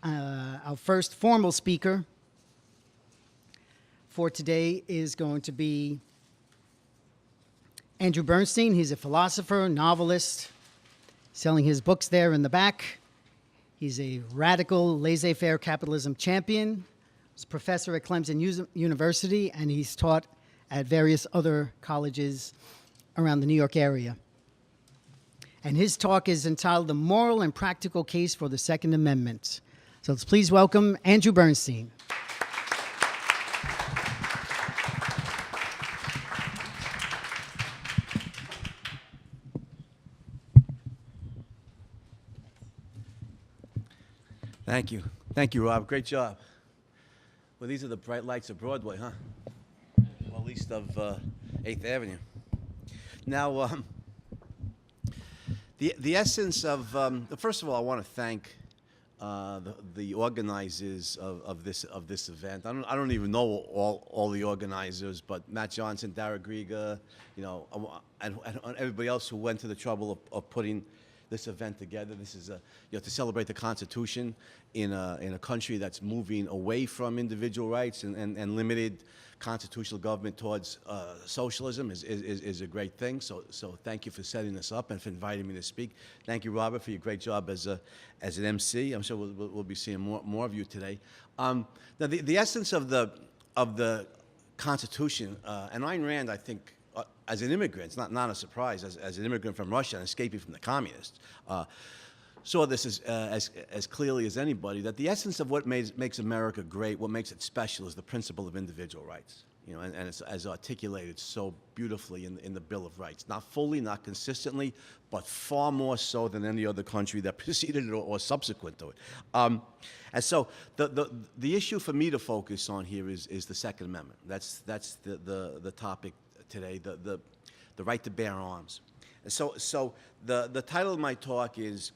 Our first formal speaker for today is going to be Andrew Bernstein. He's a philosopher, novelist, selling his books there in the back. He's a radical laissez-faire capitalism champion. He's a professor at Clemson University, and he's taught at various other colleges around the New York area. And his talk is entitled The Moral and Practical Case for the Second Amendment. So let's please welcome Andrew Bernstein. Thank you. Thank you, Rob. Great job. Well, these are the bright lights of Broadway, huh? Well, at least of 8th Avenue. Now, the essence of, first of all, I want to thank the organizers of this event. I don't even know all the organizers, but Matt Johnson, Dara Griega, and everybody else who went to the trouble of putting this event together. This is to celebrate the Constitution in a country that's moving away from individual rights and limited constitutional government towards socialism is a great thing. So thank you for setting this up and for inviting me to speak. Thank you, Robert, for your great job as an MC. I'm sure we'll be seeing more of you today. Now, the essence of the Constitution, and Ayn Rand, I think, as an immigrant, it's not a surprise, as an immigrant from Russia and escaping from the communists, saw this as clearly as anybody, that the essence of what makes America great, what makes it special, is the principle of individual rights. And it's as articulated so beautifully in the Bill of Rights. Not fully, not consistently, but far more so than any other country that preceded it or subsequent to it. And so the issue for me to focus on here is the Second Amendment. That's the topic today, the right to bear arms. And so the title of my talk is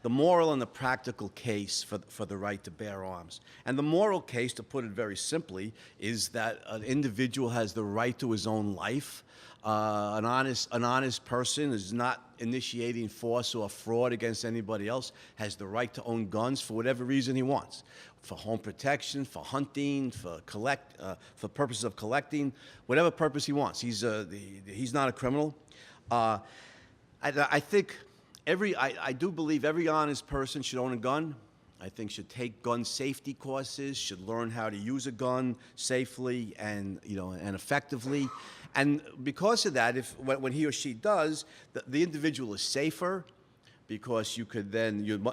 The Moral and the Practical Case for the Right to Bear Arms. And the moral case, to put it very simply, is that an individual has the right to his own life. An honest person is not initiating force or fraud against anybody else, has the right to own guns for whatever reason he wants, for home protection, for hunting, for purposes of collecting, whatever purpose he wants. He's not a criminal. I think I do believe every honest person should own a gun. I think should take gun safety courses, should learn how to use a gun safely and effectively. And because of that, when he or she does, the individual is safer, because you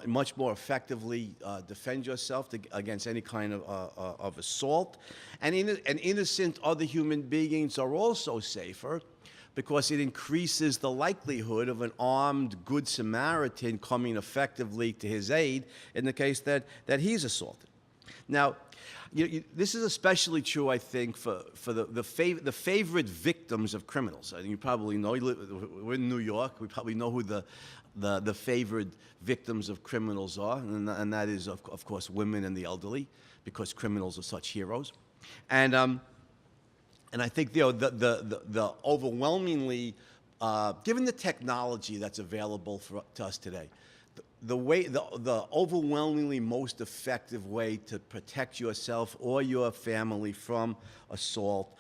much more effectively defend yourself against any kind of assault. And innocent other human beings are also safer, because it increases the likelihood of an armed Good Samaritan coming effectively to his aid in the case that he's assaulted. Now, this is especially true, I think, for the favorite victims of criminals. I think you probably know, we're in New York, we probably know who the favored victims of criminals are, and that is, of course, women and the elderly, because criminals are such heroes. And I think the overwhelmingly, given the technology that's available to us today, the overwhelmingly most effective way to protect yourself or your family from assault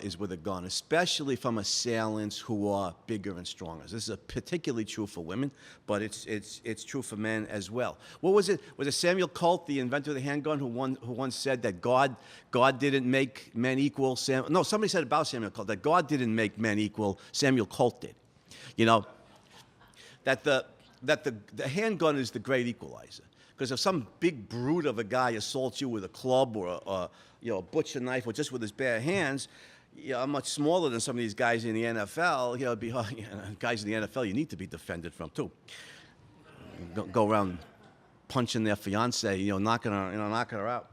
is with a gun, especially from assailants who are bigger and stronger. This is particularly true for women, but it's true for men as well. What was it? Was it Samuel Colt, the inventor of the handgun, who once said that God didn't make men equal? No, somebody said about Samuel Colt that God didn't make men equal. Samuel Colt did. That the handgun is the great equalizer. Because if some big brute of a guy assaults you with a club or a butcher knife or just with his bare hands, much smaller than some of these guys in the NFL, guys in the NFL you need to be defended from too. Go around punching their fiance, knocking her out.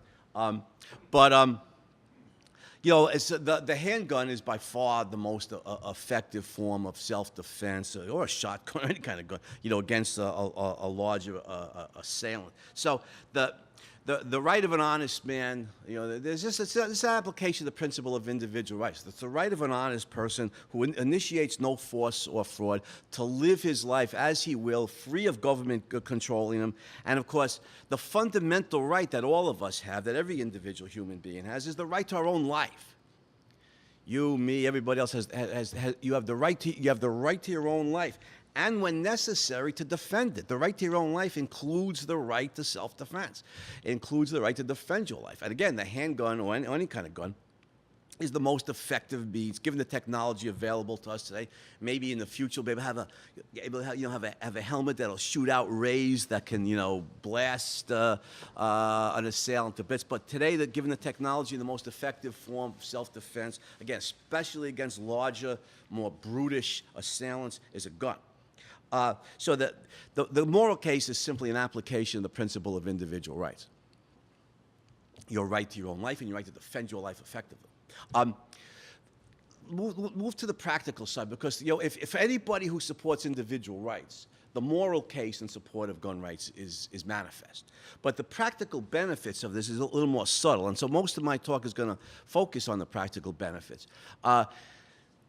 The handgun is by far the most effective form of self-defense, or a shotgun, any kind of gun, against a larger assailant. So the the right of an honest man, there's just it's an application of the principle of individual rights. It's the right of an honest person who initiates no force or fraud to live his life as he will, free of government controlling him. And of course, the fundamental right that all of us have, that every individual human being has, is the right to our own life. You, me, everybody else you have the right to your own life. And when necessary, to defend it. The right to your own life includes the right to self-defense. It includes the right to defend your life. And again, the handgun or any kind of gun is the most effective means, given the technology available to us today. Maybe in the future, we'll be able to have a helmet that'll shoot out rays that can, blast an assailant to bits. But today, given the technology, the most effective form of self-defense, again, especially against larger, more brutish assailants, is a gun. So the moral case is simply an application of the principle of individual rights. Your right to your own life and your right to defend your life effectively. Move to the practical side, because if anybody who supports individual rights, the moral case in support of gun rights is manifest. But the practical benefits of this is a little more subtle, and so most of my talk is going to focus on the practical benefits.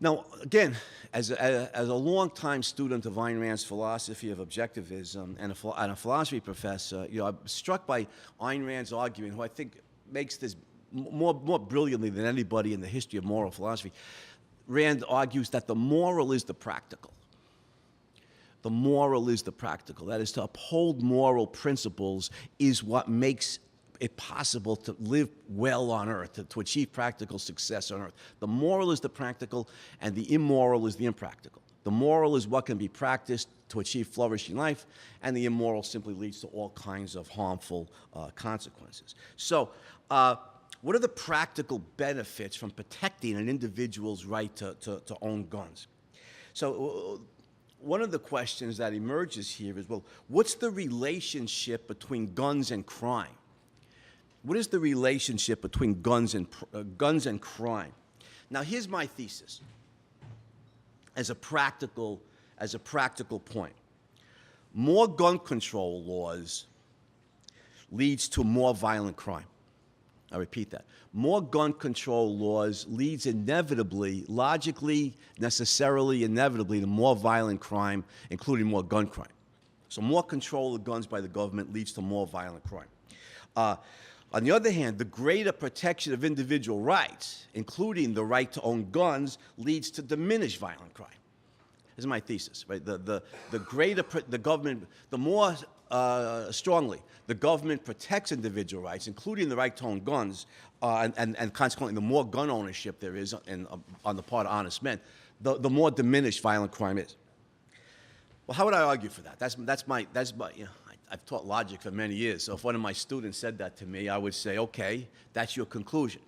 Now, again, as a longtime student of Ayn Rand's philosophy of objectivism and a philosophy professor, I'm struck by Ayn Rand's argument, who I think makes this more brilliantly than anybody in the history of moral philosophy. Rand argues that the moral is the practical. The moral is the practical. That is, to uphold moral principles is what makes it possible to live well on earth, to achieve practical success on earth. The moral is the practical, and the immoral is the impractical. The moral is what can be practiced to achieve flourishing life, and the immoral simply leads to all kinds of harmful consequences. So, what are the practical benefits from protecting an individual's right to own guns? So, one of the questions that emerges here is, well, what's the relationship between guns and crime? What is the relationship between guns and crime? Now, here's my thesis as a practical point. More gun control laws leads to more violent crime. I repeat that. More gun control laws leads inevitably, logically, necessarily, inevitably to more violent crime, including more gun crime. So more control of guns by the government leads to more violent crime. On the other hand, the greater protection of individual rights, including the right to own guns, leads to diminished violent crime. This is my thesis, right? The greater the government, the more strongly the government protects individual rights, including the right to own guns, and consequently, the more gun ownership there is on the part of honest men, the more diminished violent crime is. Well, how would I argue for that? That's my I've taught logic for many years, so if one of my students said that to me, I would say, okay, that's your conclusion.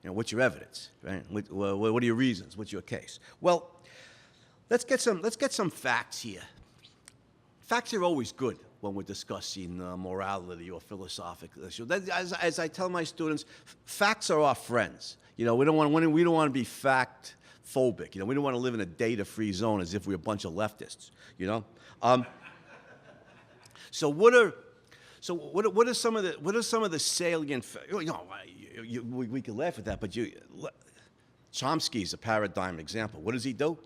What's your evidence, right? What are your reasons? What's your case? Well, let's get some facts here. Facts are always good when we're discussing morality or philosophical issues. As I tell my students, facts are our friends. We don't want to be fact phobic. We don't want to live in a data-free zone as if we're a bunch of leftists. So what are some of the salient? We can laugh at that, but Chomsky's a paradigm example. What does he do?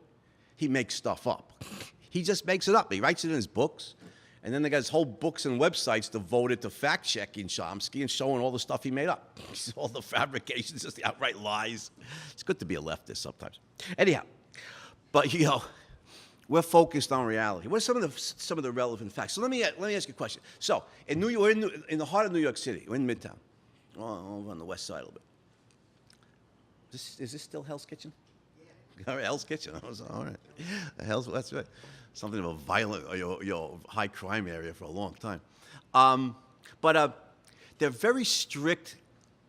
He makes stuff up. He just makes it up. He writes it in his books, and then they got his whole books and websites devoted to fact-checking Chomsky and showing all the stuff he made up. All the fabrications, just the outright lies. It's good to be a leftist sometimes. Anyhow, but we're focused on reality. What are some of the relevant facts? So let me ask you a question. So in New York, we're in the heart of New York City. We're in Midtown, over on the west side a little bit. Is this still Hell's Kitchen? Yeah. All right, Hell's Kitchen. All right. That's right. Something of a violent, high crime area for a long time. But they're very strict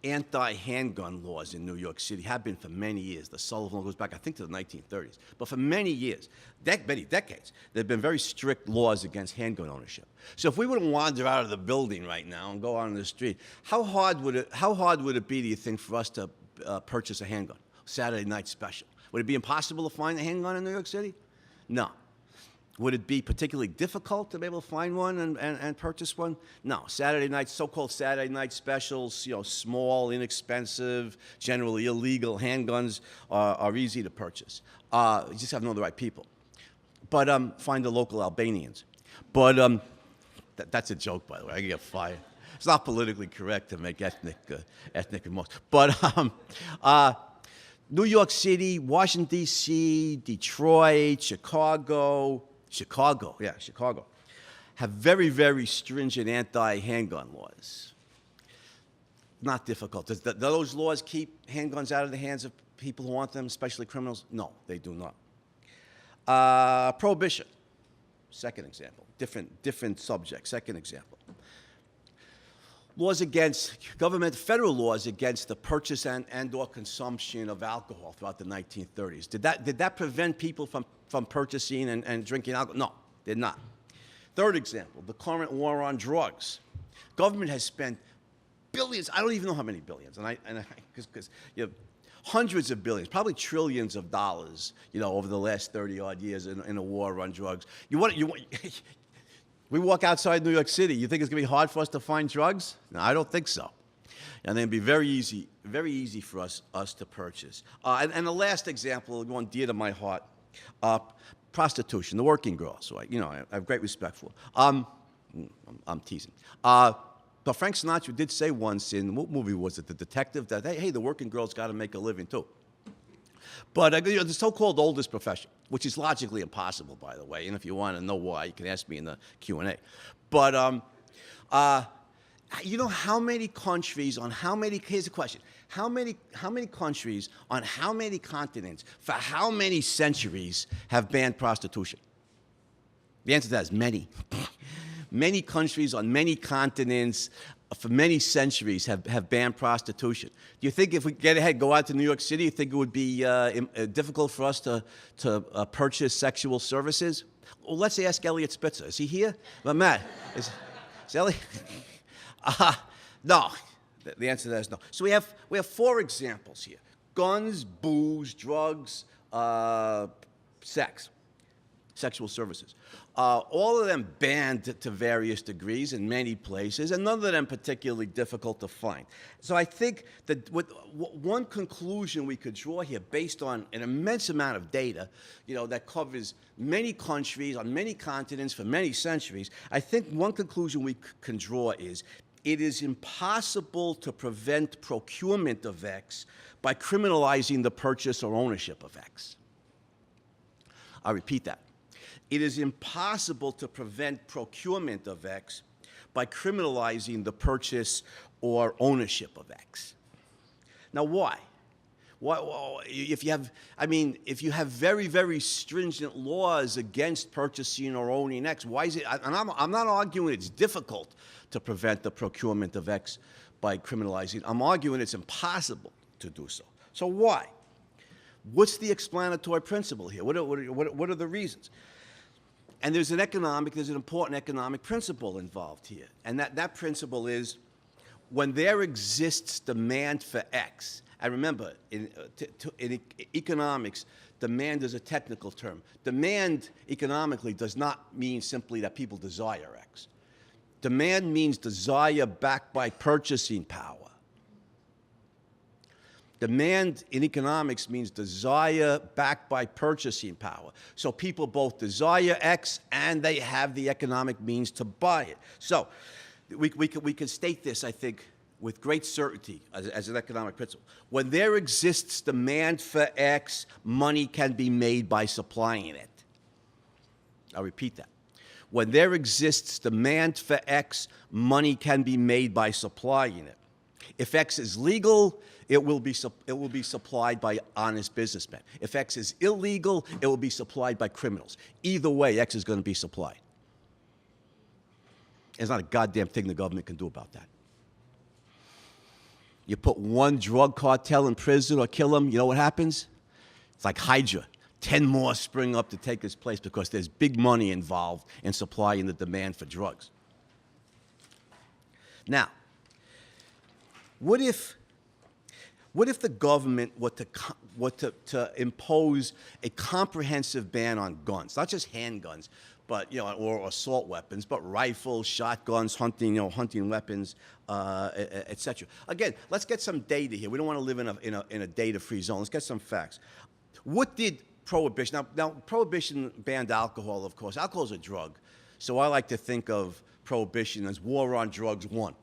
anti-handgun laws in New York City, have been for many years. The Sullivan Law goes back, I think, to the 1930s. But for many years, many decades, there have been very strict laws against handgun ownership. So if we were to wander out of the building right now and go out on the street, how hard would it be, do you think, for us to purchase a handgun? Saturday night special. Would it be impossible to find a handgun in New York City? No. Would it be particularly difficult to be able to find one and purchase one? No. Saturday night, so-called Saturday night specials, small, inexpensive, generally illegal handguns are easy to purchase. You just have to know the right people. But find the local Albanians. But that's a joke, by the way. I can get fired. It's not politically correct to make ethnic remarks. But New York City, Washington, D.C., Detroit, Chicago, have very, very stringent anti-handgun laws. Not difficult. Do those laws keep handguns out of the hands of people who want them, especially criminals? No, they do not. Prohibition, second example. Different subject, second example. Laws against, federal laws against the purchase and or consumption of alcohol throughout the 1930s. Did that prevent people from purchasing and drinking alcohol? No, did not. Third example, the current war on drugs. Government has spent billions, I don't even know how many billions, because hundreds of billions, probably trillions of dollars, over the last 30-odd years in a war on drugs. We walk outside New York City. You think it's going to be hard for us to find drugs? No, I don't think so. And it'd be very easy for us to purchase. And the last example, one dear to my heart, prostitution, the working girls. So I have great respect for. I'm teasing. But Frank Sinatra did say once in, what movie was it, The Detective, that, hey, the working girl's got to make a living too. But the so-called oldest profession, which is logically impossible, by the way, and if you want to know why, you can ask me in the Q&A. But how many countries on how many? Here's the question: how many countries on how many continents for how many centuries have banned prostitution? The answer to that is many. Many countries on many continents for many centuries have banned prostitution. Do you think if we get ahead, go out to New York City, you think it would be difficult for us to purchase sexual services? Well, let's ask Elliot Spitzer. Is he here? But Matt, is Elliot? No. The answer to that is no. So we have 4 examples here: guns, booze, drugs, sex, sexual services. All of them banned to various degrees in many places, and none of them particularly difficult to find. So I think that one conclusion we could draw here, based on an immense amount of data, that covers many countries on many continents for many centuries, I think one conclusion we can draw is it is impossible to prevent procurement of X by criminalizing the purchase or ownership of X. I'll repeat that. It is impossible to prevent procurement of X by criminalizing the purchase or ownership of X. Now, why? If you have very, very stringent laws against purchasing or owning X, why is it? And I'm not arguing it's difficult to prevent the procurement of X by criminalizing. I'm arguing it's impossible to do so. So why? What's the explanatory principle here? What are the reasons? And there's an important economic principle involved here. And that principle is when there exists demand for X, and remember, in economics, demand is a technical term. Demand economically does not mean simply that people desire X. Demand means desire backed by purchasing power. Demand in economics means desire backed by purchasing power. So people both desire X and they have the economic means to buy it. So we could state this, I think, with great certainty as an economic principle. When there exists demand for X, money can be made by supplying it. I'll repeat that. When there exists demand for X, money can be made by supplying it. If X is legal, it will be supplied by honest businessmen. If X is illegal, it will be supplied by criminals. Either way, X is going to be supplied. There's not a goddamn thing the government can do about that. You put one drug cartel in prison or kill them, you know what happens? It's like Hydra. 10 more spring up to take its place because there's big money involved in supplying the demand for drugs. Now, what if What if the government were to impose a comprehensive ban on guns, not just handguns, but or assault weapons, but rifles, shotguns, hunting weapons, etc. Again, let's get some data here. We don't want to live in a data-free zone. Let's get some facts. What did Prohibition? Now Prohibition banned alcohol, of course. Alcohol is a drug, so I like to think of Prohibition as War on Drugs 1.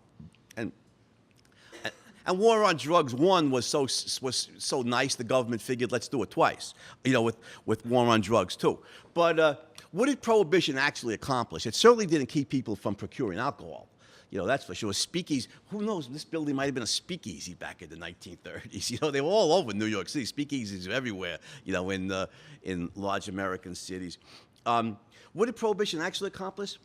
And War on Drugs 1 was so nice, the government figured, let's do it twice, with War on Drugs 2. But what did Prohibition actually accomplish? It certainly didn't keep people from procuring alcohol. That's for sure. Speakeasy, who knows, this building might have been a speakeasy back in the 1930s. They were all over New York City. Speakeasies are everywhere, in large American cities. What did Prohibition actually accomplish?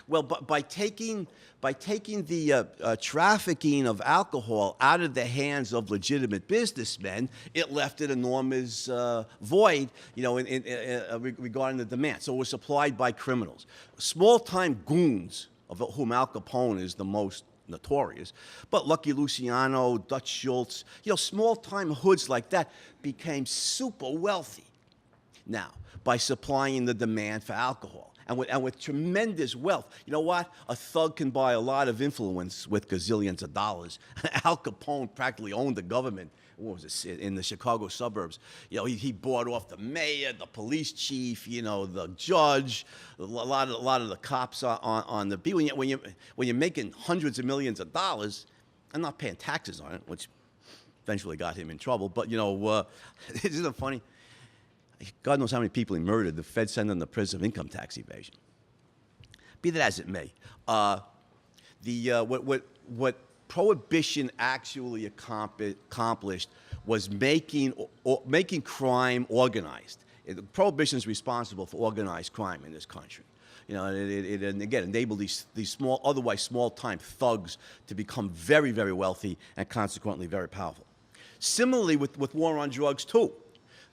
Well, by taking the trafficking of alcohol out of the hands of legitimate businessmen, it left an enormous void, regarding the demand. So it was supplied by criminals, small-time goons, of whom Al Capone is the most notorious, but Lucky Luciano, Dutch Schultz, small-time hoods like that became super wealthy now by supplying the demand for alcohol. And with tremendous wealth. You know what? A thug can buy a lot of influence with gazillions of dollars. Al Capone practically owned the government. What was it, in the Chicago suburbs? He bought off the mayor, the police chief, the judge, a lot of the cops on the beat. When you're making hundreds of millions of dollars and not paying taxes on it, which eventually got him in trouble. But isn't it funny? God knows how many people he murdered. The Fed sent him to prison for income tax evasion. Be that as it may, what Prohibition actually accomplished was making crime organized. Prohibition is responsible for organized crime in this country. It again enabled these otherwise small-time thugs to become very, very wealthy and consequently very powerful. Similarly, with War on Drugs 2.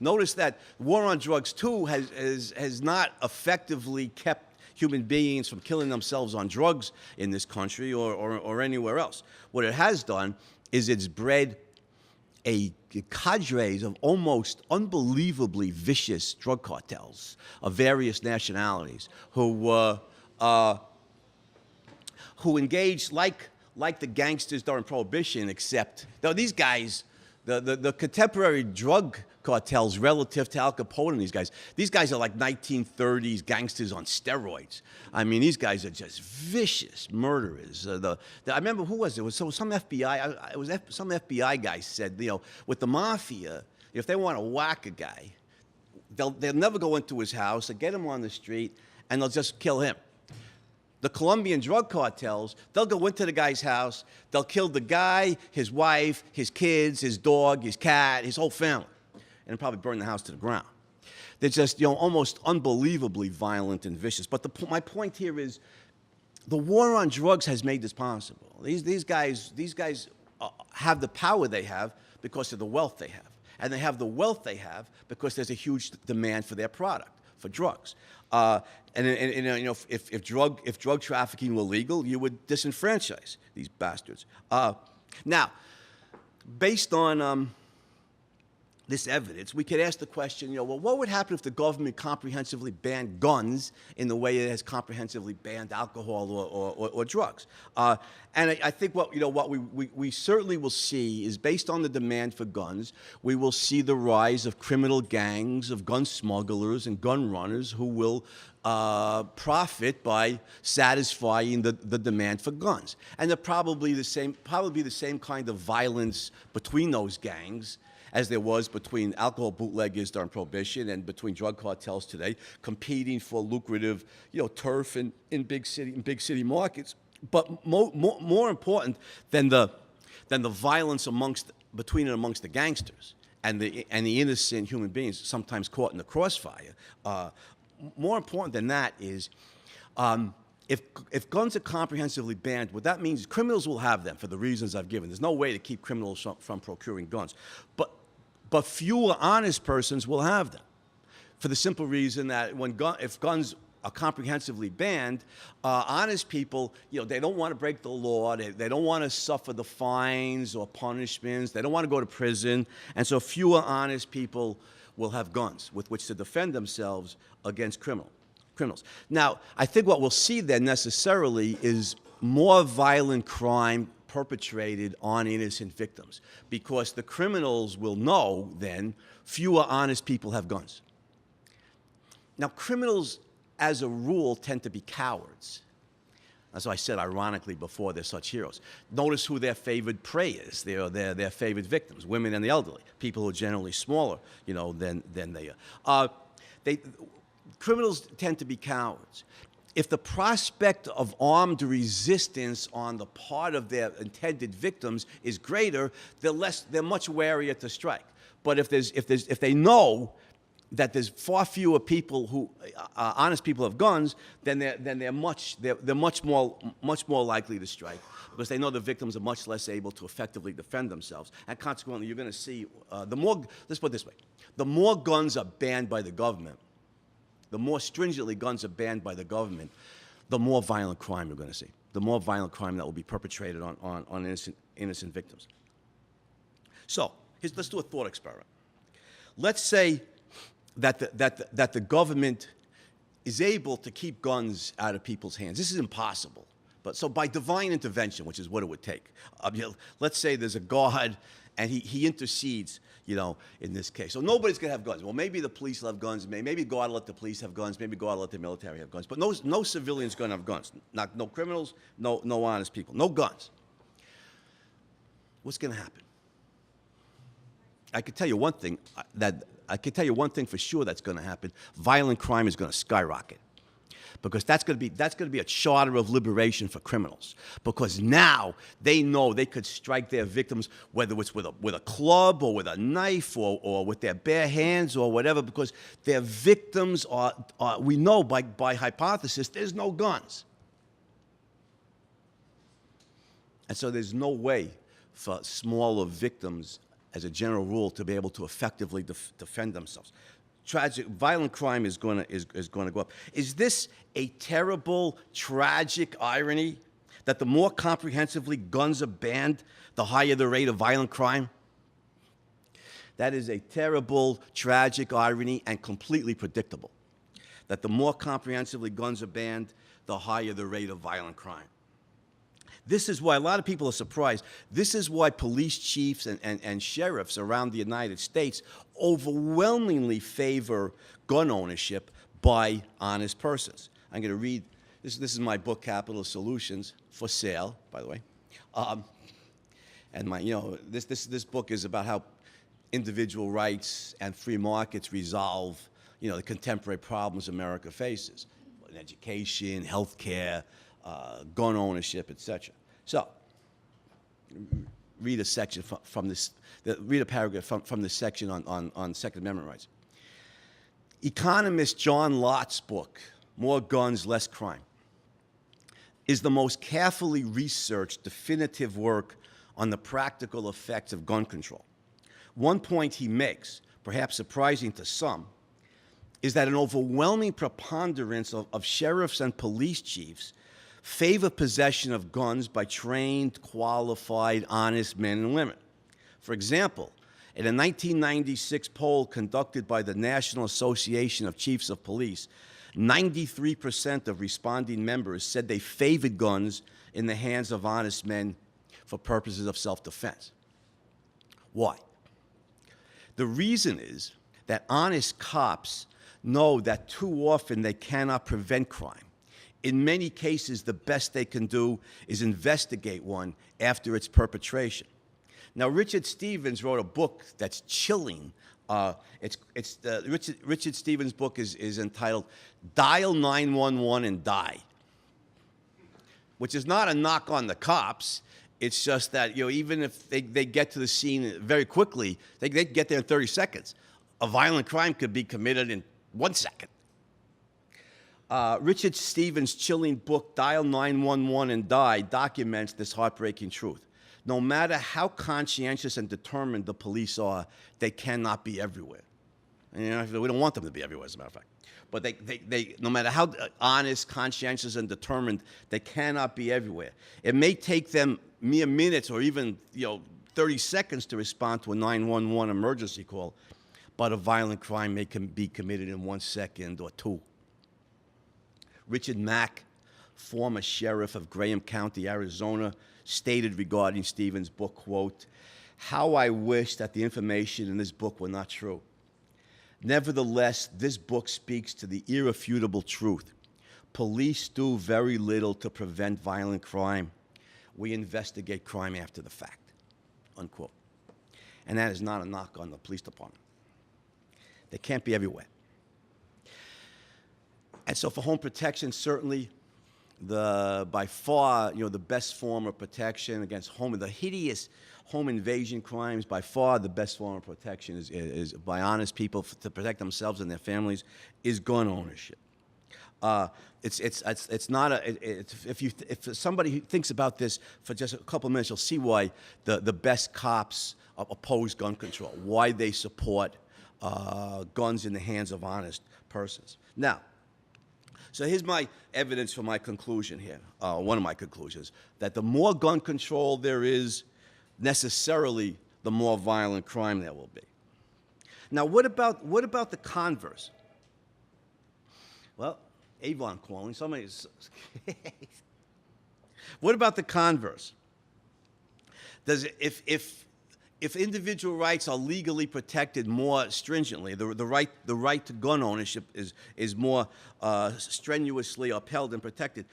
Notice that War on Drugs 2 has not effectively kept human beings from killing themselves on drugs in this country or anywhere else. What it has done is it's bred a cadres of almost unbelievably vicious drug cartels of various nationalities who engaged like the gangsters during Prohibition, except though these guys, the contemporary drug cartels relative to Al Capone and these guys are like 1930s gangsters on steroids. I mean, these guys are just vicious murderers. I remember, who was it? It was some FBI. Some FBI guy said, with the mafia, if they want to whack a guy, they'll never go into his house. They'll get him on the street, and they'll just kill him. The Colombian drug cartels, they'll go into the guy's house, they'll kill the guy, his wife, his kids, his dog, his cat, his whole family, and probably burn the house to the ground. They're just, almost unbelievably violent and vicious. But my point here is, the war on drugs has made this possible. These guys have the power they have because of the wealth they have, and they have the wealth they have because there's a huge demand for their product, for drugs. If drug trafficking were legal, you would disenfranchise these bastards. Now, based on this evidence, we could ask the question, well, what would happen if the government comprehensively banned guns in the way it has comprehensively banned alcohol or drugs? And I think what we certainly will see is, based on the demand for guns, we will see the rise of criminal gangs of gun smugglers and gun runners who will profit by satisfying the demand for guns. And there'll probably be the same kind of violence between those gangs as there was between alcohol bootleggers during Prohibition and between drug cartels today, competing for lucrative, turf in big city markets. But more important than the violence between the gangsters and the innocent human beings sometimes caught in the crossfire. More important than that is, if guns are comprehensively banned, what that means is criminals will have them for the reasons I've given. There's no way to keep criminals from procuring guns. But fewer honest persons will have them, for the simple reason that if guns are comprehensively banned, honest people, they don't want to break the law. They don't want to suffer the fines or punishments. They don't want to go to prison. And so fewer honest people will have guns with which to defend themselves against criminals. Now, I think what we'll see then necessarily is more violent crime perpetrated on innocent victims, because the criminals will know then fewer honest people have guns. Now, criminals, as a rule, tend to be cowards. As I said, ironically, before, they're such heroes. Notice who their favored prey is. Their favorite victims, women and the elderly, people who are generally smaller, than they are. Criminals tend to be cowards. If the prospect of armed resistance on the part of their intended victims is greater, they're much warier to strike. But if they know that there's far fewer people who honest people have guns, then they're much more likely to strike, because they know the victims are much less able to effectively defend themselves, and consequently, you're going to see let's put it this way: the more guns are banned by the government, the more stringently guns are banned by the government, the more violent crime you're going to see. The more violent crime that will be perpetrated on innocent victims. So let's do a thought experiment. Let's say that the government is able to keep guns out of people's hands. This is impossible. But so by divine intervention, which is what it would take, let's say there's a guard and he intercedes, in this case. So nobody's going to have guns. Well, maybe the police will have guns. Maybe God will let the police have guns. Maybe God will let the military have guns. But no civilians going to have guns. No criminals, no honest people. No guns. What's going to happen? I can tell you one thing for sure that's going to happen. Violent crime is going to skyrocket, because that's going to be a charter of liberation for criminals. Because now they know they could strike their victims, whether it's with a club or with a knife or with their bare hands or whatever, because their victims are we know by hypothesis, there's no guns. And so there's no way for smaller victims, as a general rule, to be able to effectively defend themselves. Violent crime is going to go up. Is this a terrible, tragic irony that the more comprehensively guns are banned, the higher the rate of violent crime? That is a terrible, tragic irony, and completely predictable. That the more comprehensively guns are banned, the higher the rate of violent crime. This is why a lot of people are surprised. This is why police chiefs and sheriffs around the United States overwhelmingly favor gun ownership by honest persons. I'm going to read, this is my book, Capital Solutions, for sale, by the way. And this book is about how individual rights and free markets resolve, the contemporary problems America faces: education, healthcare, gun ownership, etc. So, read a section read a paragraph from this section on Second Amendment rights. Economist John Lott's book, More Guns, Less Crime, is the most carefully researched, definitive work on the practical effects of gun control. One point he makes, perhaps surprising to some, is that an overwhelming preponderance of sheriffs and police chiefs favor possession of guns by trained, qualified, honest men and women. For example, in a 1996 poll conducted by the National Association of Chiefs of Police, 93% of responding members said they favored guns in the hands of honest men for purposes of self-defense. Why? The reason is that honest cops know that too often they cannot prevent crime. In many cases, the best they can do is investigate one after its perpetration. Now, Richard Stevens wrote a book that's chilling. Richard Stevens' book is entitled "Dial 911 and Die," which is not a knock on the cops. It's just that, even if they get to the scene very quickly, they get there in 30 seconds. A violent crime could be committed in 1 second. Richard Stevens' chilling book, Dial 911 and Die, documents this heartbreaking truth. No matter how conscientious and determined the police are, they cannot be everywhere. And, we don't want them to be everywhere, as a matter of fact. But they no matter how honest, conscientious, and determined, they cannot be everywhere. It may take them mere minutes or even 30 seconds to respond to a 911 emergency call, but a violent crime may be committed in 1 second or 2. Richard Mack, former sheriff of Graham County, Arizona, stated regarding Stevens' book, quote, "How I wish that the information in this book were not true. Nevertheless, this book speaks to the irrefutable truth. Police do very little to prevent violent crime. We investigate crime after the fact," unquote. And that is not a knock on the police department. They can't be everywhere. And so for home protection, certainly by far, the best form of protection against the hideous home invasion crimes, by far the best form of protection is by honest people to protect themselves and their families, is gun ownership. It's not if somebody thinks about this for just a couple of minutes, you'll see why the best cops oppose gun control, why they support guns in the hands of honest persons. Now, so here's my evidence for my conclusion here, one of my conclusions, that the more gun control there is, necessarily the more violent crime there will be. Now, what about the converse? Well, Avon calling, somebody's... What about the converse? If individual rights are legally protected more stringently, the right to gun ownership is more strenuously upheld and protected,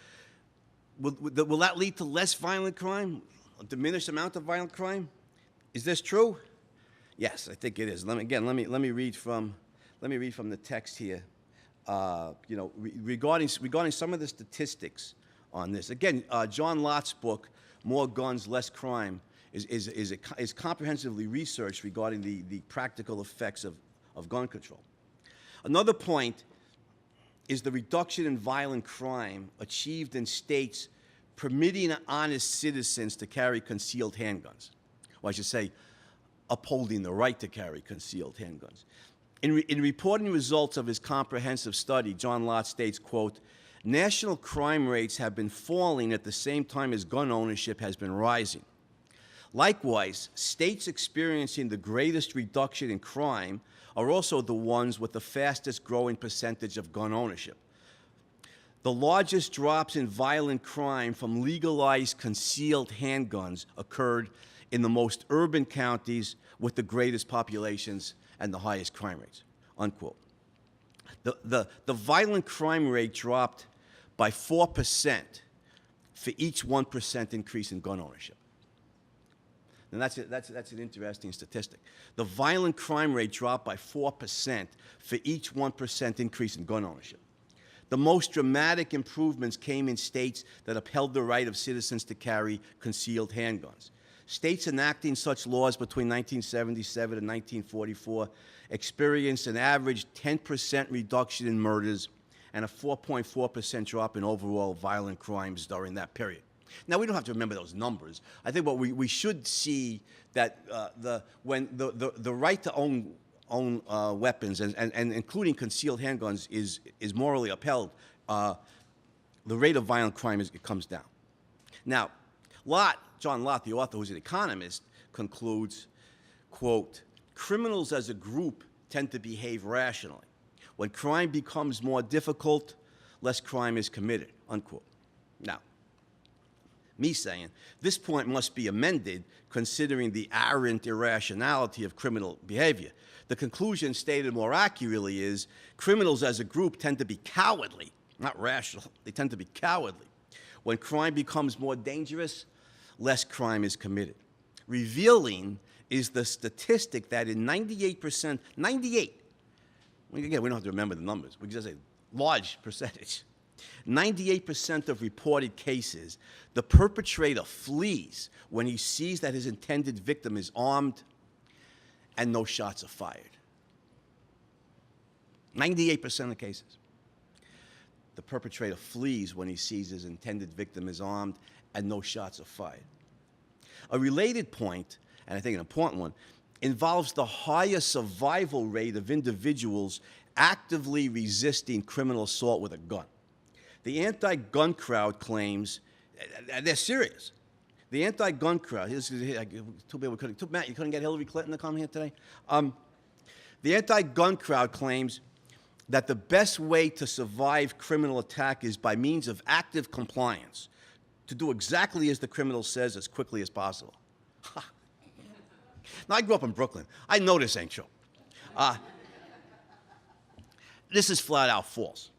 will that lead to less violent crime, a diminished amount of violent crime? Is this true? Yes, I think it is. Let me read from the text here. Regarding some of the statistics on this. Again, John Lott's book, More Guns, Less Crime, is comprehensively researched regarding the practical effects of gun control. Another point is the reduction in violent crime achieved in states permitting honest citizens to carry concealed handguns. Or I should say, upholding the right to carry concealed handguns. In reporting results of his comprehensive study, John Lott states, quote, "National crime rates have been falling at the same time as gun ownership has been rising. Likewise, states experiencing the greatest reduction in crime are also the ones with the fastest growing percentage of gun ownership. The largest drops in violent crime from legalized concealed handguns occurred in the most urban counties with the greatest populations and the highest crime rates," unquote. The violent crime rate dropped by 4% for each 1% increase in gun ownership. And that's an interesting statistic. The violent crime rate dropped by 4% for each 1% increase in gun ownership. The most dramatic improvements came in states that upheld the right of citizens to carry concealed handguns. States enacting such laws between 1977 and 1944 experienced an average 10% reduction in murders and a 4.4% drop in overall violent crimes during that period. Now, we don't have to remember those numbers. I think what we should see that when the right to own weapons and including concealed handguns is morally upheld, the rate of violent crime comes down. Now, John Lott, the author who's an economist, concludes, quote, "Criminals as a group tend to behave rationally. When crime becomes more difficult, less crime is committed," unquote. Now, me saying, this point must be amended considering the arrant irrationality of criminal behavior. The conclusion stated more accurately is criminals as a group tend to be cowardly, not rational. They tend to be cowardly. When crime becomes more dangerous, less crime is committed. Revealing is the statistic that in 98%, again, we don't have to remember the numbers, we just say large percentage, 98% of reported cases, the perpetrator flees when he sees that his intended victim is armed and no shots are fired. 98% of cases. The perpetrator flees when he sees his intended victim is armed and no shots are fired. A related point, and I think an important one, involves the higher survival rate of individuals actively resisting criminal assault with a gun. The anti-gun crowd claims, and they're serious. The anti-gun crowd, too bad Matt, you couldn't get Hillary Clinton to come here today? The anti-gun crowd claims that the best way to survive criminal attack is by means of active compliance, to do exactly as the criminal says as quickly as possible. Now, I grew up in Brooklyn. I know this ain't true. This is flat out false.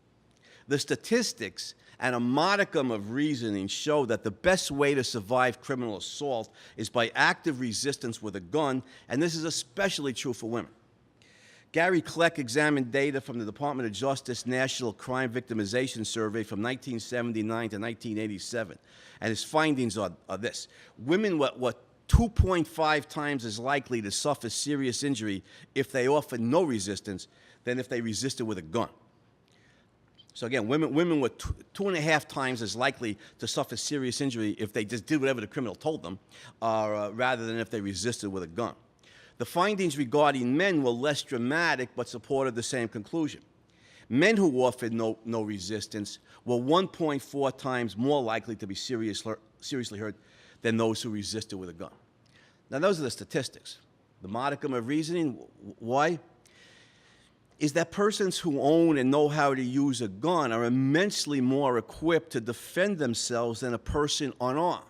The statistics and a modicum of reasoning show that the best way to survive criminal assault is by active resistance with a gun, and this is especially true for women. Gary Kleck examined data from the Department of Justice National Crime Victimization Survey from 1979 to 1987, and his findings are this. Women were 2.5 times as likely to suffer serious injury if they offered no resistance than if they resisted with a gun. So again, women were 2.5 times as likely to suffer serious injury if they just did whatever the criminal told them, rather than if they resisted with a gun. The findings regarding men were less dramatic, but supported the same conclusion. Men who offered no resistance were 1.4 times more likely to be seriously hurt than those who resisted with a gun. Now, those are the statistics. The modicum of reasoning, why? Is that persons who own and know how to use a gun are immensely more equipped to defend themselves than a person unarmed.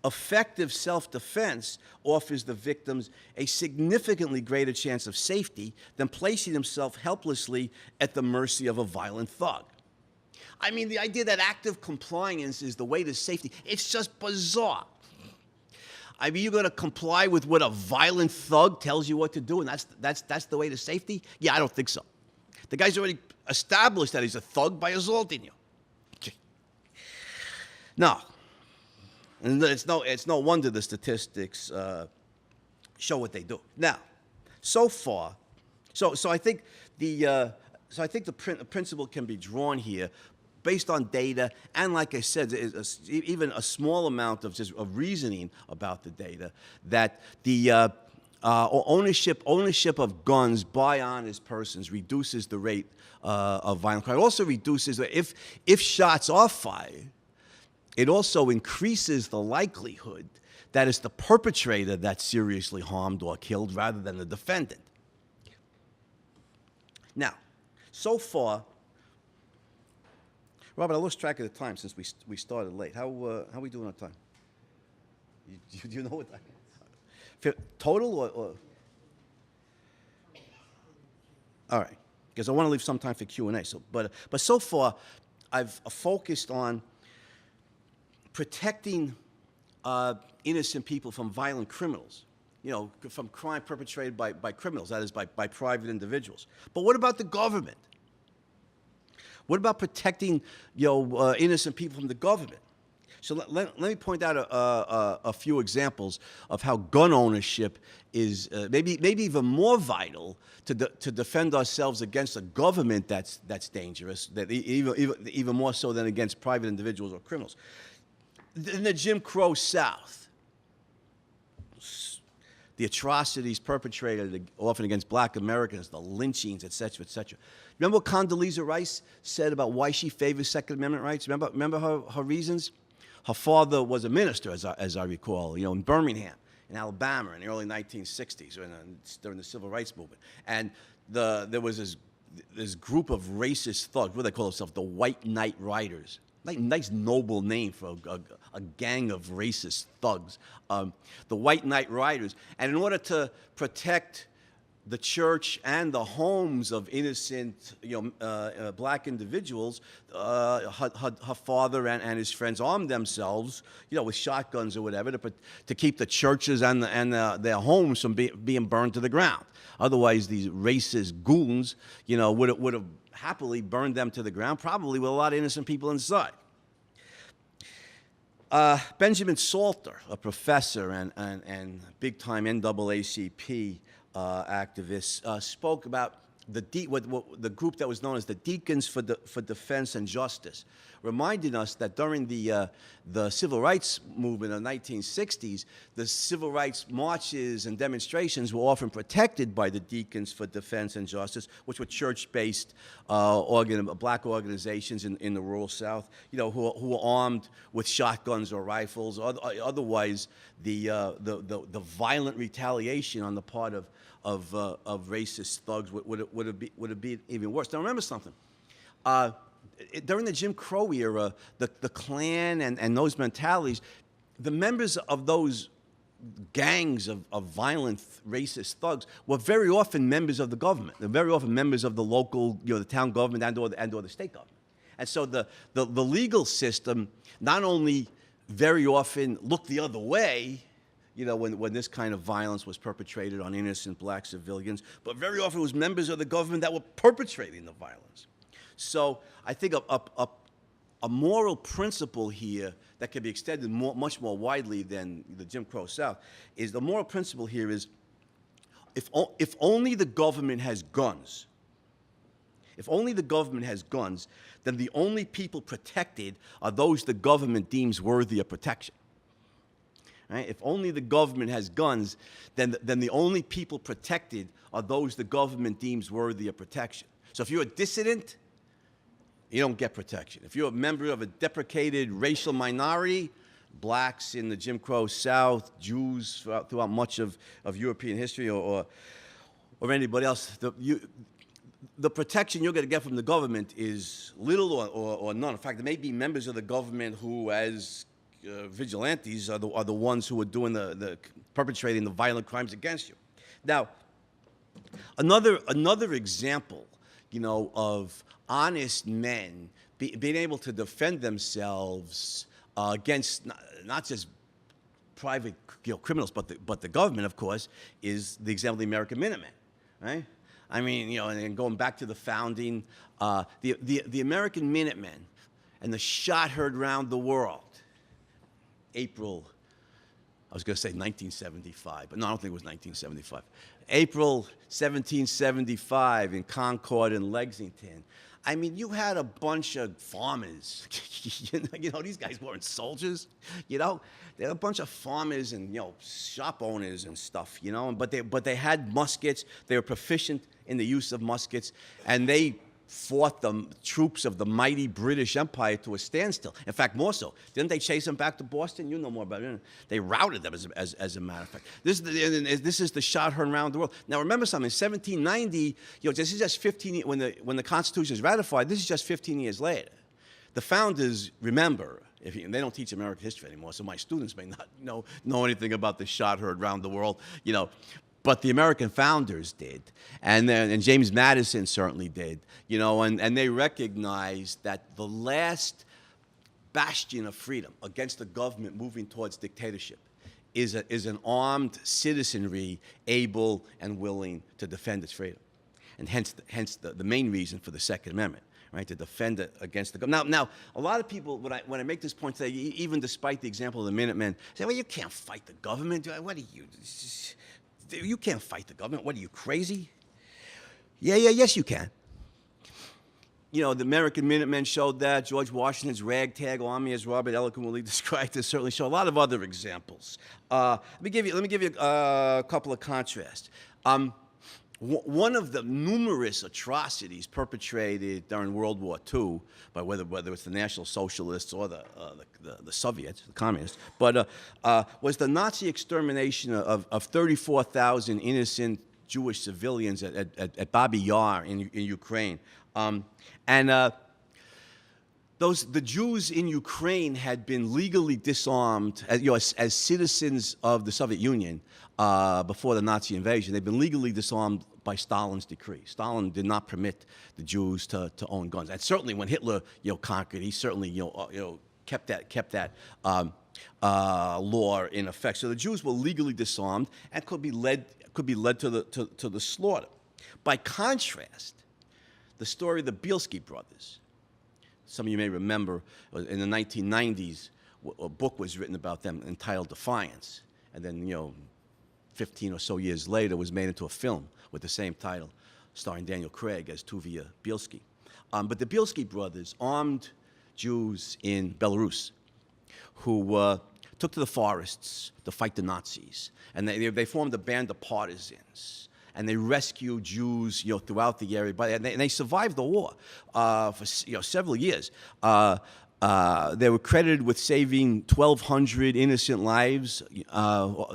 Effective self-defense offers the victims a significantly greater chance of safety than placing himself helplessly at the mercy of a violent thug. I mean, the idea that active compliance is the way to safety, it's just bizarre. I mean, you're going to comply with what a violent thug tells you what to do, and that's the way to safety? Yeah, I don't think so. The guy's already established that he's a thug by assaulting you. No. And it's no wonder the statistics show what they do. Now, so far, so I think the principle can be drawn here based on data, and like I said, even a small amount of just of reasoning about the data, that the ownership of guns by honest persons reduces the rate of violent crime. It also reduces, if shots are fired, it also increases the likelihood that it's the perpetrator that's seriously harmed or killed rather than the defendant. Now, so far, Robert, I lost track of the time since we started late. How are we doing on time? Do you know what time? Total or? All right, because I want to leave some time for Q&A. So, but so far, I've focused on protecting innocent people from violent criminals, you know, from crime perpetrated by criminals, that is, by private individuals. But what about the government? What about protecting, innocent people from the government? So let me point out a few examples of how gun ownership is maybe even more vital to defend ourselves against a government that's dangerous, that even more so than against private individuals or criminals. In the Jim Crow South, the atrocities perpetrated often against black Americans, the lynchings, et cetera, et cetera. Remember what Condoleezza Rice said about why she favors Second Amendment rights? Remember her reasons? Her father was a minister, as I recall, in Birmingham, in Alabama, in the early 1960s, during the Civil Rights Movement. And there was this group of racist thugs. What do they call themselves? The White Knight Riders. Nice noble name for a gang of racist thugs, the White Knight Riders. And in order to protect the church and the homes of innocent, black individuals, her father and his friends armed themselves, with shotguns or whatever, to keep the churches and their homes from being burned to the ground. Otherwise, these racist goons, would have happily burned them to the ground, probably with a lot of innocent people inside. Benjamin Salter, a professor and big-time NAACP activist, spoke about the group that was known as the Deacons for Defense and Justice, reminding us that during the civil rights movement of the 1960s, the civil rights marches and demonstrations were often protected by the Deacons for Defense and Justice, which were church-based black organizations in the rural South, who were armed with shotguns or rifles. Otherwise, the violent retaliation on the part of racist thugs would have been even worse. Now remember something. During the Jim Crow era, the Klan and those mentalities, the members of those gangs of violent racist thugs were very often members of the government. They're very often members of the local, the town government and or the state government. And so the legal system not only very often looked the other way, when this kind of violence was perpetrated on innocent black civilians, but very often it was members of the government that were perpetrating the violence. So I think a moral principle here that can be extended much more widely than the Jim Crow South is the moral principle here is if only the government has guns, then the only people protected are those the government deems worthy of protection. Right? If only the government has guns, then the only people protected are those the government deems worthy of protection. So if you're a dissident, you don't get protection. If you're a member of a deprecated racial minority, blacks in the Jim Crow South, Jews throughout much of European history, or anybody else, the protection you're going to get from the government is little or none. In fact, there may be members of the government who, as vigilantes, are the ones who are doing perpetrating the violent crimes against you. Now, another example, of honest men being able to defend themselves against not just private criminals, but the government, of course, is the example of the American Minutemen, right? I mean, and going back to the founding, the American Minutemen and the shot heard round the world. April, I was going to say 1975, but no, I don't think it was 1975. April 1775 in Concord and Lexington. I mean, you had a bunch of farmers. These guys weren't soldiers. They were a bunch of farmers and shop owners and stuff. But they had muskets. They were proficient in the use of muskets, and they fought the troops of the mighty British Empire to a standstill. In fact, more so. Didn't they chase them back to Boston? You know more about it. They routed them, as a matter of fact. This is the shot heard around the world. Now, remember something. In 1790, this is just 15 when the Constitution is ratified. This is just 15 years later. The founders remember. And they don't teach American history anymore, so my students may not know anything about the shot heard around the world. But the American founders did, and James Madison certainly did, and they recognized that the last bastion of freedom against the government moving towards dictatorship is an armed citizenry able and willing to defend its freedom, and hence the main reason for the Second Amendment. Right, to defend it against the government. Now, a lot of people, when I make this point today, even despite the example of the Minutemen, say, well, you can't fight the government. What are you? You can't fight the government. What are you, crazy? Yes, you can. The American Minutemen showed that. George Washington's ragtag army, as Robert eloquently described it, certainly show a lot of other examples. Let me give you a couple of contrasts. One of the numerous atrocities perpetrated during World War II by whether it's the National Socialists or the Soviets, the communists, but was the Nazi extermination of 34,000 innocent Jewish civilians at Babi Yar in Ukraine. The Jews in Ukraine had been legally disarmed as citizens of the Soviet Union before the Nazi invasion. They'd been legally disarmed by Stalin's decree. Stalin did not permit the Jews to own guns. And certainly when Hitler conquered, he certainly kept that law in effect. So the Jews were legally disarmed and could be led to the slaughter. By contrast, the story of the Bielski brothers. Some of you may remember in the 1990s, a book was written about them entitled Defiance. And then, 15 or so years later, it was made into a film with the same title. starring Daniel Craig as Tuvia Bielski. But the Bielski brothers armed Jews in Belarus who took to the forests to fight the Nazis. And they formed a band of partisans. And they rescued Jews, throughout the area. And they survived the war for several years. They were credited with saving 1,200 innocent lives,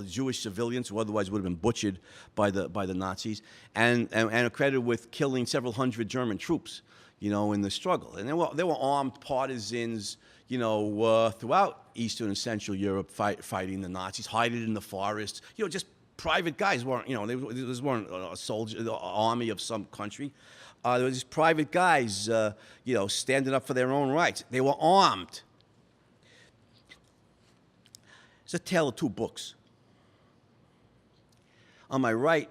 Jewish civilians who otherwise would have been butchered by the Nazis, and are credited with killing several hundred German troops, in the struggle. And they were armed partisans, throughout Eastern and Central Europe fighting the Nazis, hiding in the forests, just private guys. These weren't a soldier, an army of some country. There were these private guys, standing up for their own rights. They were armed. It's a tale of two books. On my right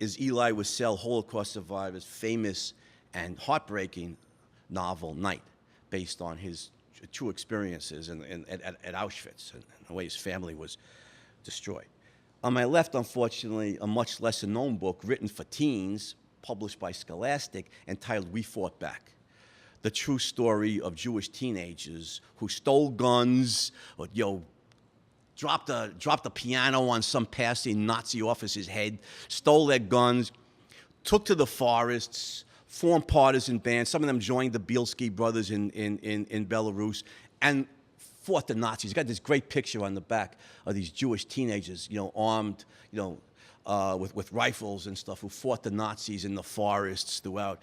is Elie Wiesel, Holocaust survivor's famous and heartbreaking novel, Night, based on his true experiences at Auschwitz and the way his family was destroyed. On my left, unfortunately, a much lesser-known book written for teens, published by Scholastic, entitled We Fought Back. The true story of Jewish teenagers who stole guns, or, dropped a piano on some passing Nazi officer's head, stole their guns, took to the forests, formed partisan bands. Some of them joined the Bielski brothers in Belarus, and fought the Nazis. You got this great picture on the back of these Jewish teenagers, armed, with rifles and stuff, who fought the Nazis in the forests throughout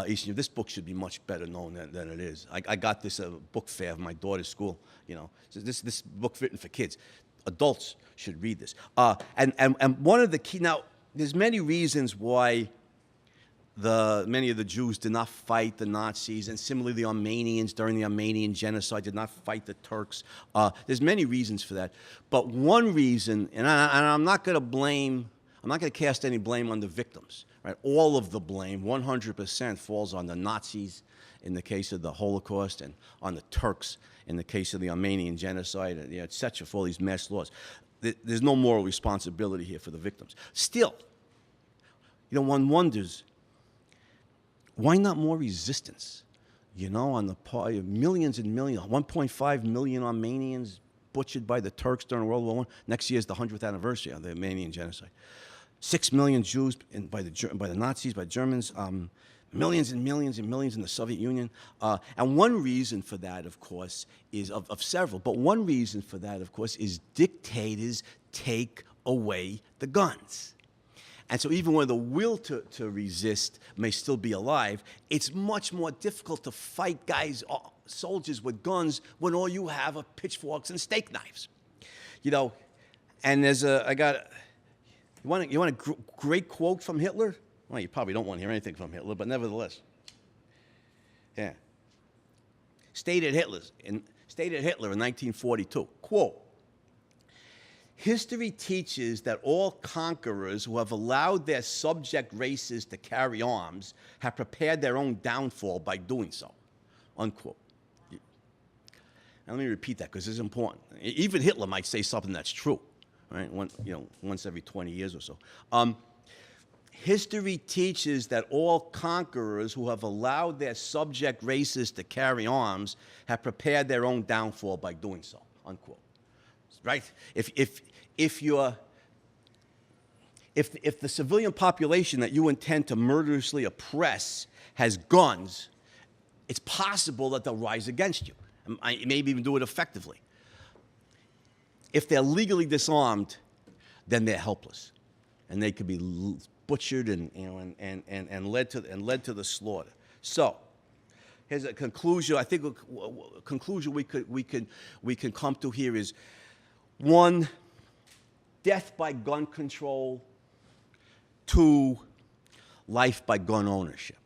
Eastern Europe. This book should be much better known than it is. I got this at a book fair of my daughter's school. So this book written for kids. Adults should read this. And one of the key, now, there's many reasons why many of the Jews did not fight the Nazis, and similarly the Armenians during the Armenian genocide did not fight the Turks. There's many reasons for that. But one reason, and I'm not going to cast any blame on the victims, right? All of the blame, 100%, falls on the Nazis in the case of the Holocaust, and on the Turks in the case of the Armenian genocide, and et cetera, for all these mass laws. There's no moral responsibility here for the victims. Still, one wonders, why not more resistance? On the part of millions and millions, 1.5 million Armenians butchered by the Turks during World War I. Next year is the 100th anniversary of the Armenian genocide. 6 million Jews by the Nazis, by Germans, millions and millions and millions in the Soviet Union. And one reason for that, of course, is of several, but one reason for that, of course, is dictators take away the guns. And so even when the will to resist may still be alive, it's much more difficult to fight soldiers with guns when all you have are pitchforks and steak knives. And there's you want a great quote from Hitler? Well, you probably don't want to hear anything from Hitler, but nevertheless. Yeah. Stated Hitler in 1942, quote, "History teaches that all conquerors who have allowed their subject races to carry arms have prepared their own downfall by doing so," unquote. Now, let me repeat that because it's important. Even Hitler might say something that's true, right? Once every 20 years or so. History teaches that all conquerors who have allowed their subject races to carry arms have prepared their own downfall by doing so, unquote. Right? If the civilian population that you intend to murderously oppress has guns, it's possible that they'll rise against you, and maybe even do it effectively. If they're legally disarmed, then they're helpless, and they could be butchered and led to the slaughter. So, here's a conclusion. I think a conclusion we can come to here is: 1, death by gun control. 2, life by gun ownership.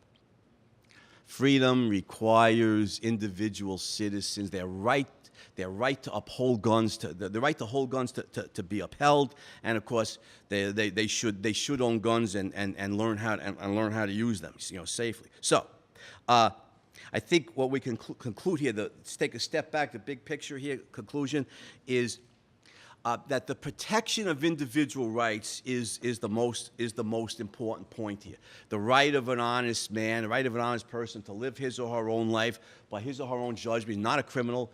Freedom requires individual citizens, their right to uphold guns, the right to hold guns to be upheld, and of course they should own guns and learn how to use them, safely. So, I think what we can conclude here, let's take a step back. The big picture here, conclusion is, that the protection of individual rights is the most important point here. The right of an honest man, the right of an honest person to live his or her own life by his or her own judgment, not a criminal,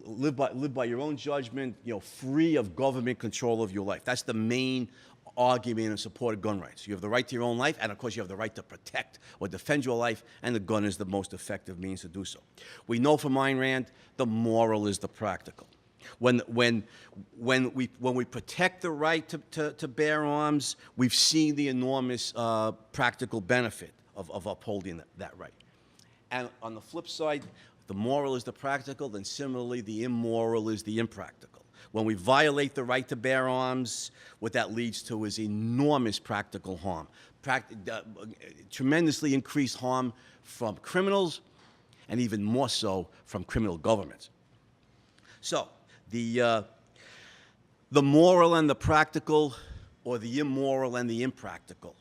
live by your own judgment, free of government control of your life. That's the main argument in support of gun rights. You have the right to your own life, and of course you have the right to protect or defend your life, and the gun is the most effective means to do so. We know from Ayn Rand, the moral is the practical. When we protect the right to bear arms, we've seen the enormous practical benefit of upholding that right. And on the flip side, the moral is the practical, then similarly the immoral is the impractical. When we violate the right to bear arms, what that leads to is enormous practical harm, tremendously increased harm from criminals, and even more so from criminal governments. So, the moral and the practical, or the immoral and the impractical,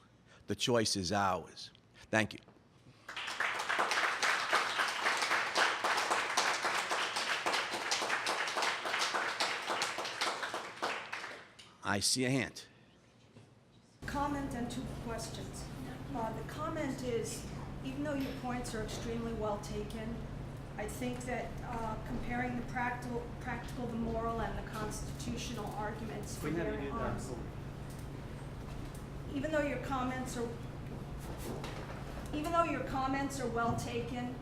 the choice is ours. Thank you. I see a hand. Comment and two questions. The comment is, even though your points are extremely well taken, I think that comparing the practical, the moral, and the constitutional arguments for bearing arms, even though your comments are well taken,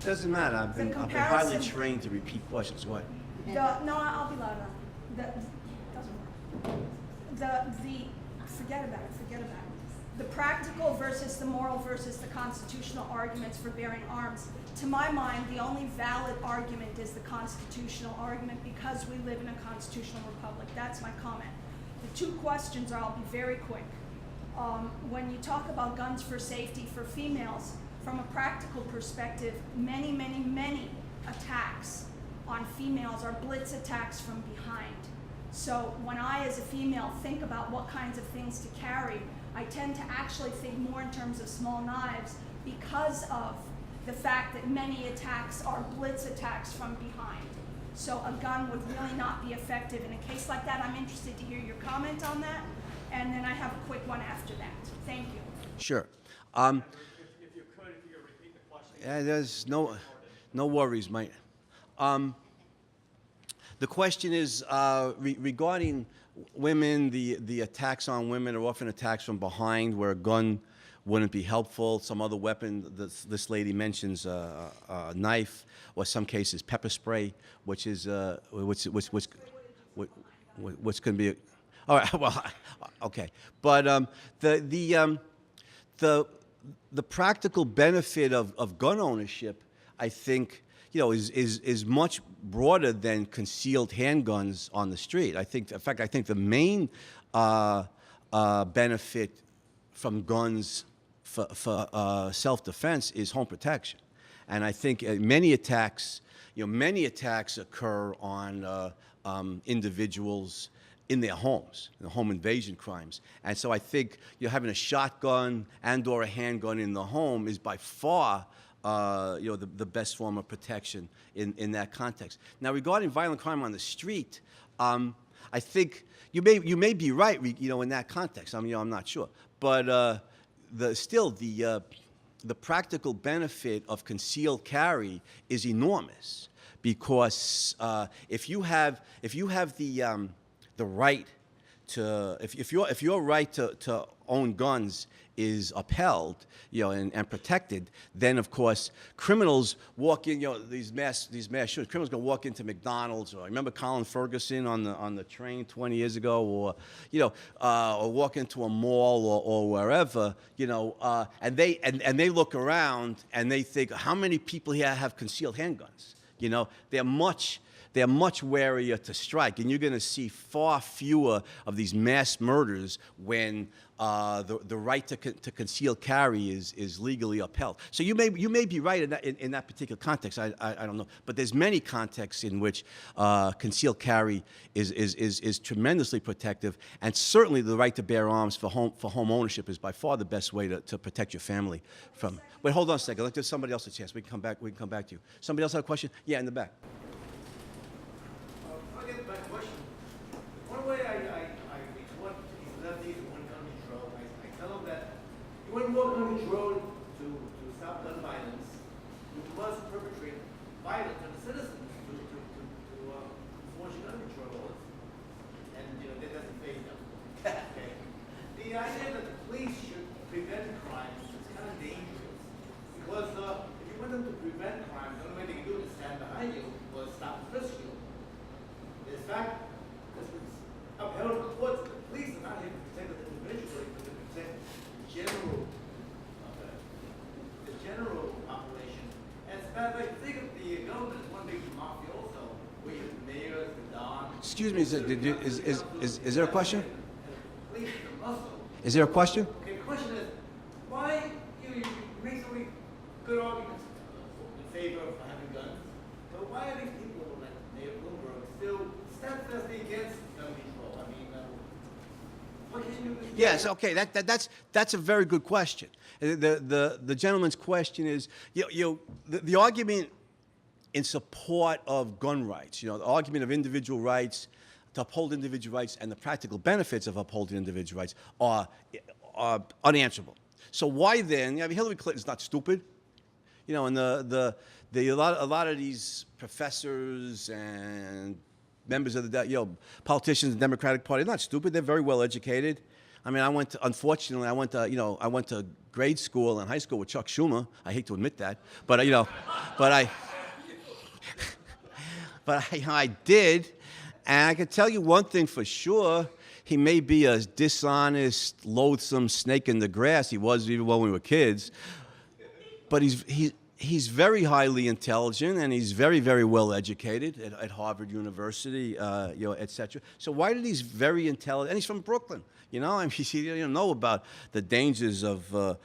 Doesn't matter. I've been highly comparison- trained to repeat questions. What? no, I'll be loud enough. Forget about it. The practical versus the moral versus the constitutional arguments for bearing arms. To my mind, the only valid argument is the constitutional argument because we live in a constitutional republic. That's my comment. The two questions I'll be very quick. When you talk about guns for safety for females, from a practical perspective, many attacks on females are blitz attacks from behind. So when I, as a female, think about what kinds of things to carry, I tend to actually think more in terms of small knives because of the fact that many attacks are blitz attacks from behind. So a gun would really not be effective in a case like that. I'm interested to hear your comment on that, and then I have a quick one after that. Thank you. Sure. If you could repeat the question. Yeah, there's no worries, mate. The question is regarding women. The attacks on women are often attacks from behind, where a gun wouldn't be helpful. Some other weapon. This lady mentions a knife, or some cases pepper spray, which is which can be. All right. Well, okay. But the practical benefit of gun ownership, I think, is much broader than concealed handguns on the street. I think the main benefit from guns for self-defense is home protection, and I think many attacks occur on individuals in their homes, home invasion crimes. And so I think having a shotgun and/or a handgun in the home is by far the best form of protection in that context. Now, regarding violent crime on the street, I think you may be right, in that context. I'm not sure, but the practical benefit of concealed carry is enormous, because if you have the right to, if your right to own guns is upheld, and protected, then of course criminals walk in, these mass shooters. Criminals gonna walk into McDonald's, or I remember Colin Ferguson on the train 20 years ago, or walk into a mall or wherever, and they look around and they think, how many people here have concealed handguns? They're much warier to strike, and you're going to see far fewer of these mass murders when the right to conceal carry is legally upheld. So you may be right in that particular context. I don't know, but there's many contexts in which concealed carry is tremendously protective, and certainly the right to bear arms for home ownership is by far the best way to protect your family from. Wait, hold on a second. Let's give somebody else a chance. We can come back to you. Somebody else have a question? Yeah, in the back. my question. One way I retort these lefties who want gun control, I tell them that you want more gun control to stop gun violence, you must perpetrate violence on the citizens to enforce your gun control laws. And, that doesn't faze them. Okay. The idea that the police should prevent crimes is kind of dangerous. Because if you want them to prevent crimes, the only way they can do it is stand behind you or stop and frisk you. In fact, this was upheld in courts. The police are not here to protect the individual, but to protect the general population. And it's bad. Like, think of the government as one big mafia also, where you have the mayors, the dons. Excuse me, is there a question? And the police, the muscle. Is there a question? Okay, the question is, why you make so many good arguments in favor of having guns, but why are these people like Mayor Bloomberg still steadfastly against gun control? I mean, what can you do? Yes, okay, that's a very good question. The gentleman's question is, the argument in support of gun rights, the argument of individual rights, to uphold individual rights, and the practical benefits of upholding individual rights are unanswerable. So why then? Hillary Clinton's not stupid, and a lot of these professors and members of the politicians in the Democratic Party, they're not stupid. They're very well educated. Unfortunately, I went to grade school and high school with Chuck Schumer. I hate to admit that, but I did. And I can tell you one thing for sure, he may be a dishonest, loathsome snake in the grass. He was even when we were kids. But he's very highly intelligent, and he's very, very well educated at Harvard University, et cetera. So why did he's very intelligent? And he's from Brooklyn, he didn't know about the dangers of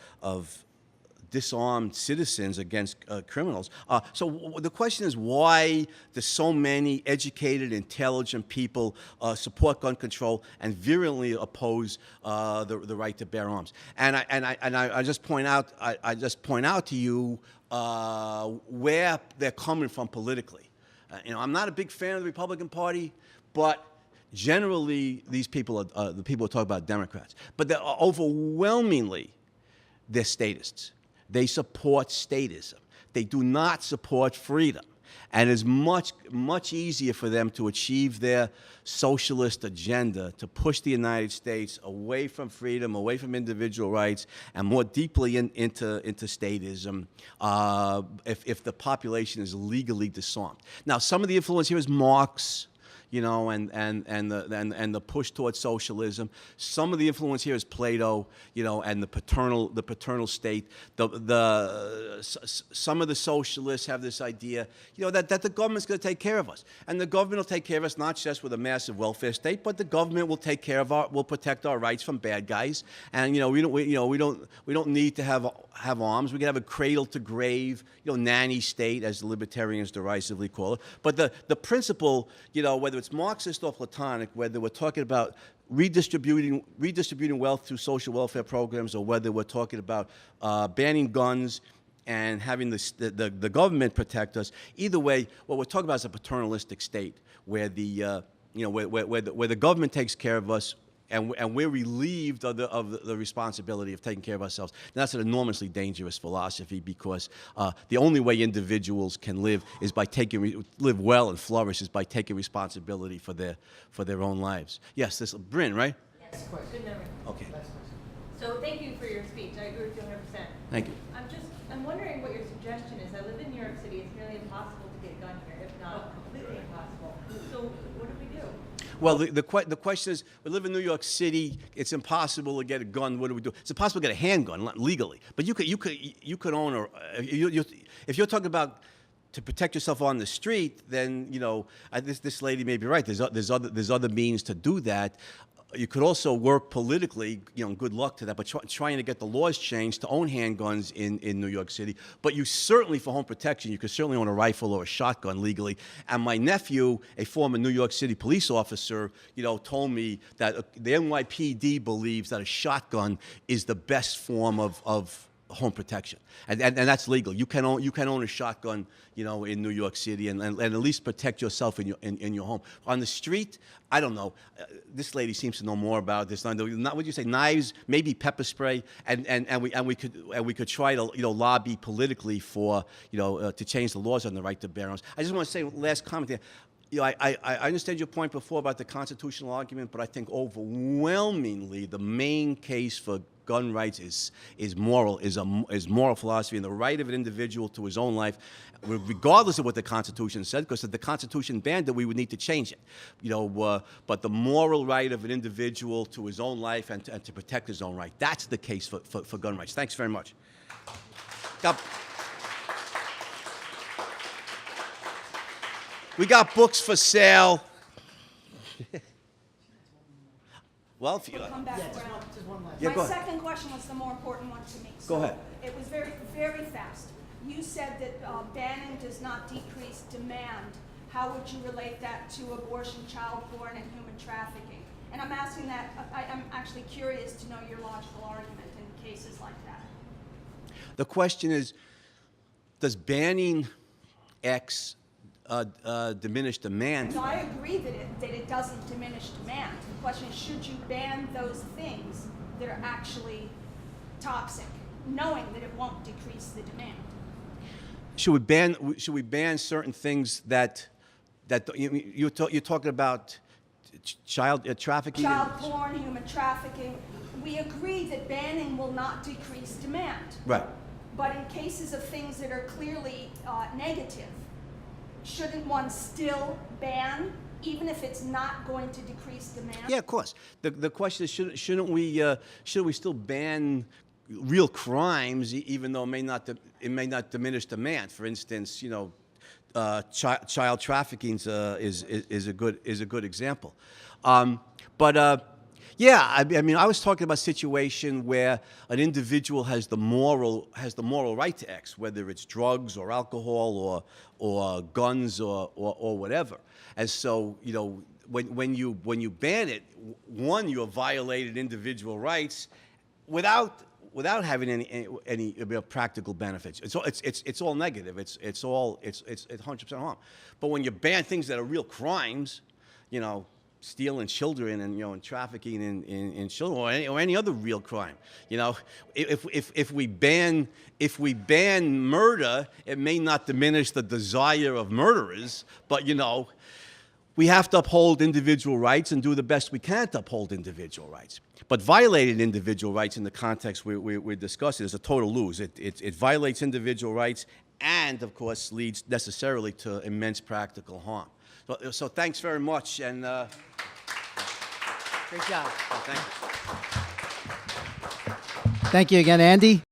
disarmed citizens against criminals. So the question is, why do so many educated, intelligent people support gun control and virulently oppose the right to bear arms? And I just point out to you where they're coming from politically. I'm not a big fan of the Republican Party, but generally these people are the people who talk about Democrats. But they're overwhelmingly they're statists. They support statism. They do not support freedom. And it's much, much easier for them to achieve their socialist agenda, to push the United States away from freedom, away from individual rights, and more deeply into statism if the population is legally disarmed. Now, some of the influence here is Marx, and the push towards socialism. Some of the influence here is Plato, and the paternal state. Some of the socialists have this idea, that the government's going to take care of us, and the government will take care of us not just with a massive welfare state, but the government will take care of will protect our rights from bad guys, and we don't need to have arms. We can have a cradle to grave, nanny state, as the libertarians derisively call it. But the principle, whether it's Marxist or Platonic, whether we're talking about redistributing wealth through social welfare programs, or whether we're talking about banning guns and having the government protect us, either way, what we're talking about is a paternalistic state where where the government takes care of us, and we're relieved of the responsibility of taking care of ourselves. And that's an enormously dangerous philosophy, because the only way individuals can live is by live well and flourish is by taking responsibility for their own lives. Yes, this Bryn, right? Yes, of course. Good memory. Okay. So thank you for your speech. I agree with you 100%. Thank you. I'm wondering what your suggestion is. I live in New York City. It's nearly impossible to get a gun here, if not completely impossible. So what do we do? Well, the question is, we live in New York City. It's impossible to get a gun. What do we do? It's impossible to get a handgun legally, but you could own if you're talking about to protect yourself on the street, then this lady may be right. There's other means to do that. You could also work politically, good luck to that, but trying to get the laws changed to own handguns in New York City. But you certainly, for home protection, you could certainly own a rifle or a shotgun legally. And my nephew, a former New York City police officer, told me that the NYPD believes that a shotgun is the best form of home protection, and that's legal. You can own a shotgun, in New York City, and at least protect yourself in your home. On the street, I don't know. This lady seems to know more about this. Not would you say knives, maybe pepper spray, and we could try to lobby politically for to change the laws on the right to bear arms. I just want to say last comment here. I understand your point before about the constitutional argument, but I think overwhelmingly the main case for gun rights is moral philosophy, and the right of an individual to his own life, regardless of what the Constitution said. Because if the Constitution banned it, we would need to change it. But the moral right of an individual to his own life and to protect his own right, that's the case for gun rights. Thanks very much. We got books for sale. Well, if you We'll come back around. Just one last. Yeah, go My ahead. second question was the more important one to me. Go ahead. It was very, very fast. You said that banning does not decrease demand. How would you relate that to abortion, child porn, and human trafficking? And I'm asking that, I'm actually curious to know your logical argument in cases like that. The question is, does banning X diminish demand? So I agree that it doesn't diminish demand. The question is, should you ban those things that are actually toxic, knowing that it won't decrease the demand? Should we ban certain things that you're talking about child trafficking? Child porn, human trafficking. We agree that banning will not decrease demand. Right. But in cases of things that are clearly negative, shouldn't one still ban, even if it's not going to decrease demand? Yeah, of course. The question is, shouldn't we still ban real crimes, even though it may not diminish demand? For instance, child trafficking is a good example. Yeah, I mean, I was talking about a situation where an individual has the moral right to X, whether it's drugs or alcohol or guns or whatever. And so, when you ban it, one, you have violated individual rights without having any practical benefits. It's all negative. It's 100% harm. But when you ban things that are real crimes, stealing children and trafficking in children or any other real crime, if we ban murder, it may not diminish the desire of murderers, but we have to uphold individual rights and do the best we can to uphold individual rights. But violating individual rights in the context we're discussing is a total lose. It violates individual rights and, of course, leads necessarily to immense practical harm. So thanks very much. And Great job. thank you. Thank you again, Andy.